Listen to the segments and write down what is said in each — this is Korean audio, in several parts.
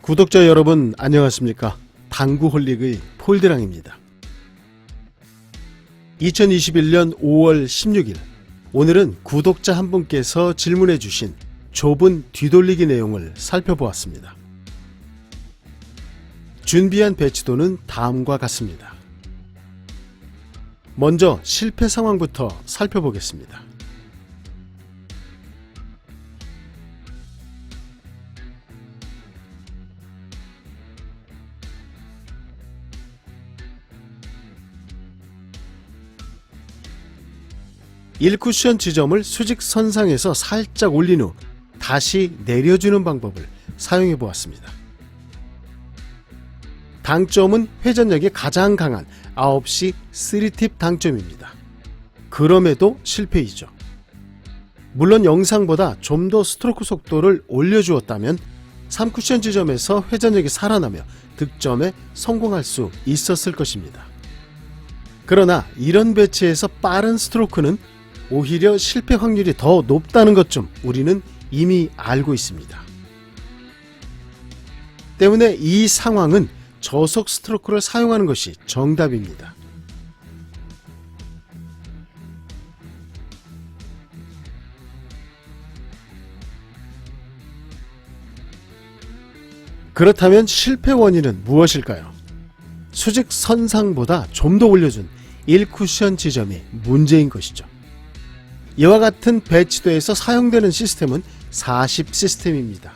구독자 여러분 안녕하십니까? 당구홀릭의 폴드랑입니다. 2021년 5월 16일 오늘은 구독자 한 분께서 질문해 주신 좁은 뒤돌리기 내용을 살펴보았습니다. 준비한 배치도는 다음과 같습니다. 먼저 실패 상황부터 살펴보겠습니다. (1쿠션) 지점을 수직 선상에서 살짝 올린 후 다시 내려주는 방법을 사용해 보았습니다. 당점은 회전력이 가장 강한 9시 3팁 당점입니다. 그럼에도 실패이죠. 물론 영상보다 좀 더 스트로크 속도를 올려주었다면 3쿠션 지점에서 회전력이 살아나며 득점에 성공할 수 있었을 것입니다. 그러나 이런 배치에서 빠른 스트로크는 오히려 실패 확률이 더 높다는 것 좀 우리는 이미 알고 있습니다. 때문에 이 상황은 저속 스트로크를 사용하는 것이 정답입니다. 그렇다면 실패 원인은 무엇일까요? 수직 선상보다 좀 더 올려준 1쿠션 지점이 문제인 것이죠. 이와 같은 배치도에서 사용되는 시스템은 40 시스템입니다.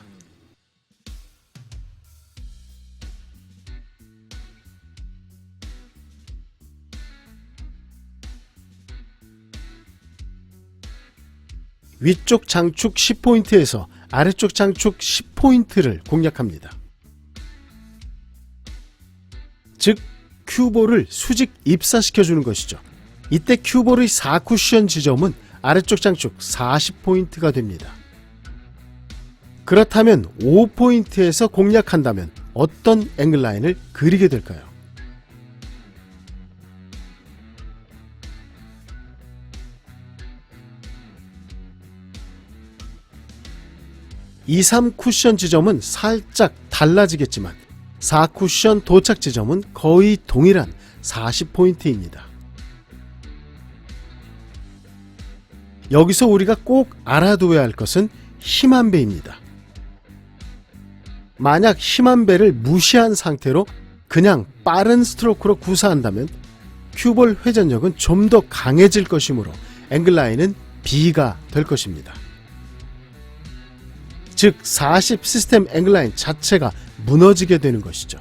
위쪽 장축 10포인트에서 아래쪽 장축 10포인트를 공략합니다. 즉 큐볼을 수직 입사시켜주는 것이죠. 이때 큐볼의 4쿠션 지점은 아래쪽 장축 40포인트가 됩니다. 그렇다면 5포인트에서 공략한다면 어떤 앵글라인을 그리게 될까요? (2, 3쿠션) 지점은 살짝 달라지겠지만 4쿠션 도착 지점은 거의 동일한 40포인트입니다. 여기서 우리가 꼭 알아두어야 할 것은 힘한 배입니다. 만약 힘한 배를 무시한 상태로 그냥 빠른 스트로크로 구사한다면 큐볼 회전력은 좀 더 강해질 것이므로 앵글라인은 B가 될 것입니다. 즉 40 시스템 앵글라인 자체가 무너지게 되는 것이죠.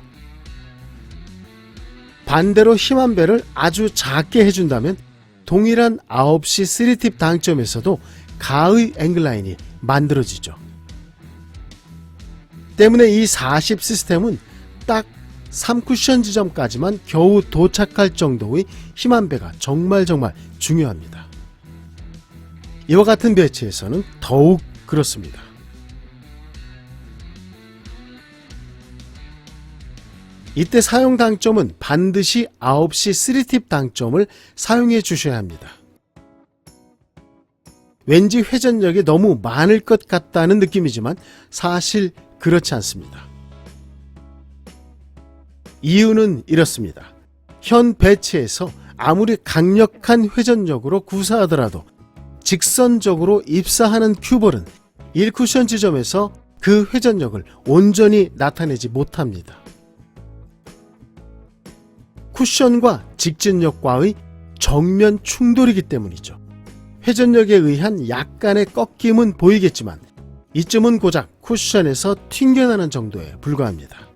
반대로 힘한 배를 아주 작게 해준다면 동일한 9시 3팁 당점에서도 가의 앵글라인이 만들어지죠. 때문에 이 40 시스템은 딱 3쿠션 지점까지만 겨우 도착할 정도의 힘한 배가 정말 중요합니다. 이와 같은 배치에서는 더욱 그렇습니다. 이때 사용 당점은 반드시 9시 3팁 당점을 사용해 주셔야 합니다. 왠지 회전력이 너무 많을 것 같다는 느낌이지만 사실 그렇지 않습니다. 이유는 이렇습니다. 현 배치에서 아무리 강력한 회전력으로 구사하더라도 직선적으로 입사하는 큐볼은 1쿠션 지점에서 그 회전력을 온전히 나타내지 못합니다. 쿠션과 직진력과의 정면 충돌이기 때문이죠. 회전력에 의한 약간의 꺾임은 보이겠지만 이쯤은 고작 쿠션에서 튕겨나는 정도에 불과합니다.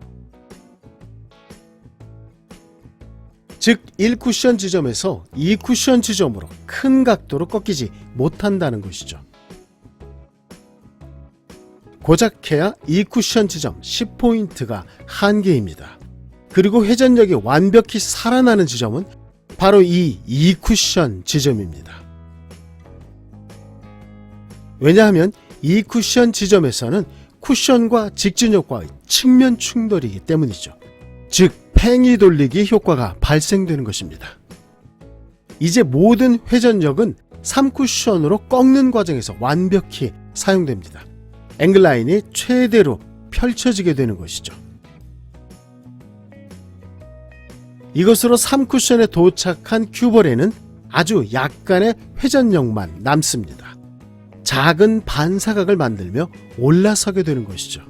즉 1쿠션 지점에서 2쿠션 지점으로 큰 각도로 꺾이지 못한다는 것이죠. 고작해야 2쿠션 지점 10포인트가 한계입니다. 그리고 회전력이 완벽히 살아나는 지점은 바로 이 2쿠션 지점입니다. 왜냐하면 2쿠션 지점에서는 쿠션과 직진력과의 측면 충돌이기 때문이죠. 즉 팽이 돌리기 효과가 발생되는 것입니다. 이제 모든 회전력은 3쿠션으로 꺾는 과정에서 완벽히 사용됩니다. 앵글라인이 최대로 펼쳐지게 되는 것이죠. 이것으로 3쿠션에 도착한 큐볼에는 아주 약간의 회전력만 남습니다. 작은 반사각을 만들며 올라서게 되는 것이죠.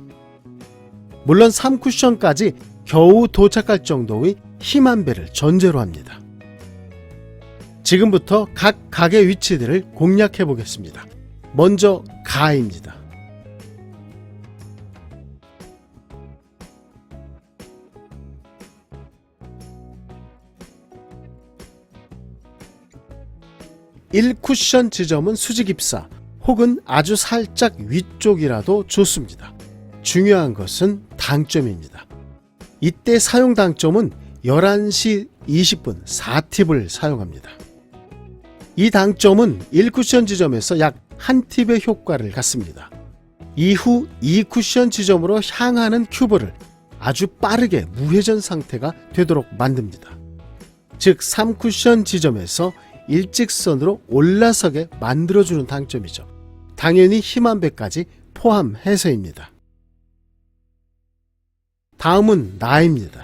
물론 3쿠션까지 겨우 도착할 정도의 힘한 배를 전제로 합니다. 지금부터 각 각의 위치들을 공략해 보겠습니다. 먼저 가입니다. (1쿠션) 지점은 수직 입사 혹은 아주 살짝 위쪽이라도 좋습니다. 중요한 것은 당점입니다. 이때 사용 당점은 11시 20분 4팁을 사용합니다. 이 당점은 1쿠션 지점에서 약 1팁의 효과를 갖습니다. 이후 2쿠션 지점으로 향하는 큐브를 아주 빠르게 무회전 상태가 되도록 만듭니다. 즉 3쿠션 지점에서 일직선으로 올라서게 만들어주는 당점이죠. 당연히 힘한 배까지 포함해서입니다. 다음은 나입니다.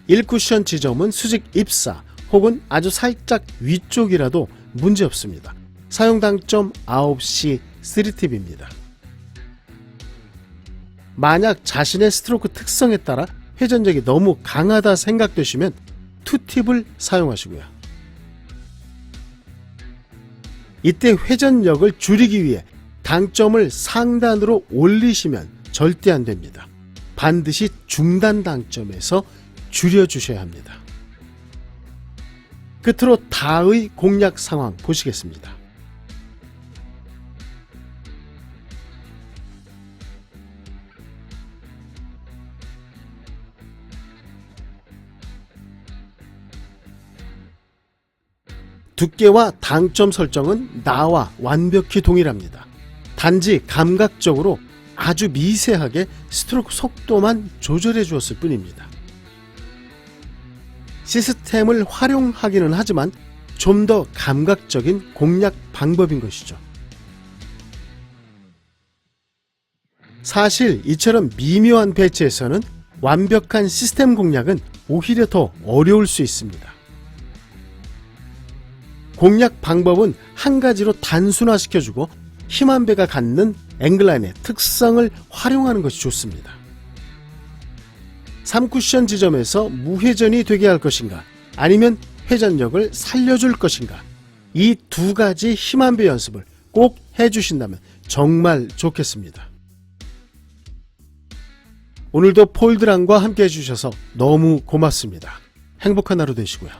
(1쿠션) 지점은 수직 입사 혹은 아주 살짝 위쪽이라도 문제없습니다. 사용 당점 9시 3팁입니다. 만약 자신의 스트로크 특성에 따라 회전력이 너무 강하다 생각되시면 2팁을 사용하시고요. 이때 회전력을 줄이기 위해 당점을 상단으로 올리시면 절대 안 됩니다. 반드시 중단 당점에서 줄여주셔야 합니다. 끝으로 다의 공략 상황 보시겠습니다. 두께와 당점 설정은 나와 완벽히 동일합니다. 단지 감각적으로 아주 미세하게 스트로크 속도만 조절해 주었을 뿐입니다. 시스템을 활용하기는 하지만 좀 더 감각적인 공략 방법인 것이죠. 사실 이처럼 미묘한 배치에서는 완벽한 시스템 공략은 오히려 더 어려울 수 있습니다. 공략 방법은 한 가지로 단순화시켜주고 힘한 배가 갖는 앵글라인의 특성을 활용하는 것이 좋습니다. 3쿠션 지점에서 무회전이 되게 할 것인가 아니면 회전력을 살려줄 것인가, 이 두 가지 힘한 배 연습을 꼭 해주신다면 정말 좋겠습니다. 오늘도 폴드랑과 함께 해주셔서 너무 고맙습니다. 행복한 하루 되시고요.